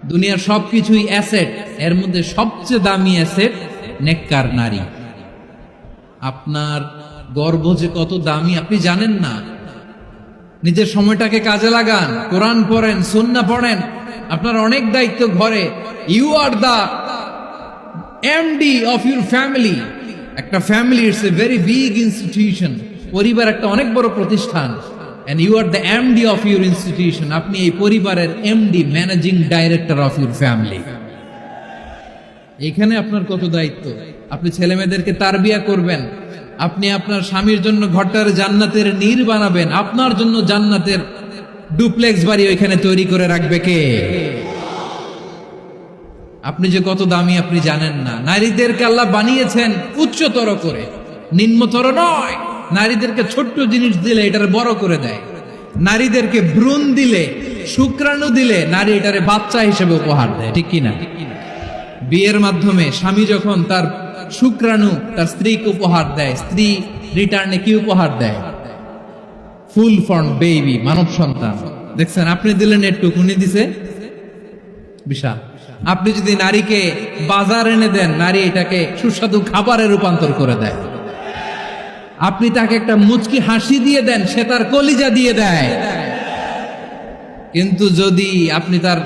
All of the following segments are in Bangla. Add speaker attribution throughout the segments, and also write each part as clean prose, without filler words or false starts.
Speaker 1: দুনিয়ার সবকিছুই অ্যাসেট, এর মধ্যে সবচেয়ে দামি অ্যাসেট নেককার নারী। আপনার গর্ভ যে কত দামি আপনি জানেন না। নিজের সময়টাকে কাজে লাগান, কোরআন পড়েন, সুন্নাহ পড়েন। আপনার অনেক দায়িত্ব ঘরে। You are the MD of your family. একটা family it's a very big institution. পরিবার একটা অনেক বড় প্রতিষ্ঠান। And you are the MD of your institution. আপনি এই পরিবারের MD, managing director of your family. এখানে আপনার কত দায়িত্ব। আপনি ছেলে মেয়েদেরকে তারবিয়া করবেন, আপনি আপনার স্বামীর জন্য ঘরটার জান্নাতের নীর বানাবেন, আপনার জন্য জান্নাতের ডুপ্লেক্স বাড়ি ওইখানে তৈরি করে রাখবে কে? আপনি যে কত দামি আপনি জানেন না। নারীদেরকে আল্লাহ বানিয়েছেন উচ্চতর করে, নিম্নতর নয়। নারীদেরকে ছোট্ট জিনিস দিলে এটারে বড় করে দেয়। নারীদেরকে ভ্রূণ দিলে, শুক্রাণু দিলে নারী এটারে বাচ্চা হিসেবে উপহার দেয়, ঠিক কিনা? বিয়ের মাধ্যমে স্বামী যখন তার শুক্রাণু তার স্ত্রীকে উপহার দেয়, স্ত্রী রিটার্নে কি উপহার দেয়? ফুল ফর্ম বেবি, মানব সন্তান। দেখছেন, আপনি দিলেন একটু, উনি দিছে বিশাল। আপনি যদি নারীকে বাজার এনে দেন, নারী এটাকে সুস্বাদু খাবারে রূপান্তর করে দেয়। আপনি তাকে একটা মুচকি হাসি দিয়ে দেন, সে তার কলিজা দিয়ে দেয়। কিন্তু যদি আপনি তার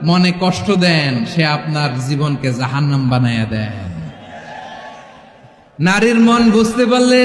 Speaker 1: মনে কষ্ট দেন, সে আপনার জীবনকে জাহান্নাম বানায়া দেয়। নারীর মন বুঝতে পারলে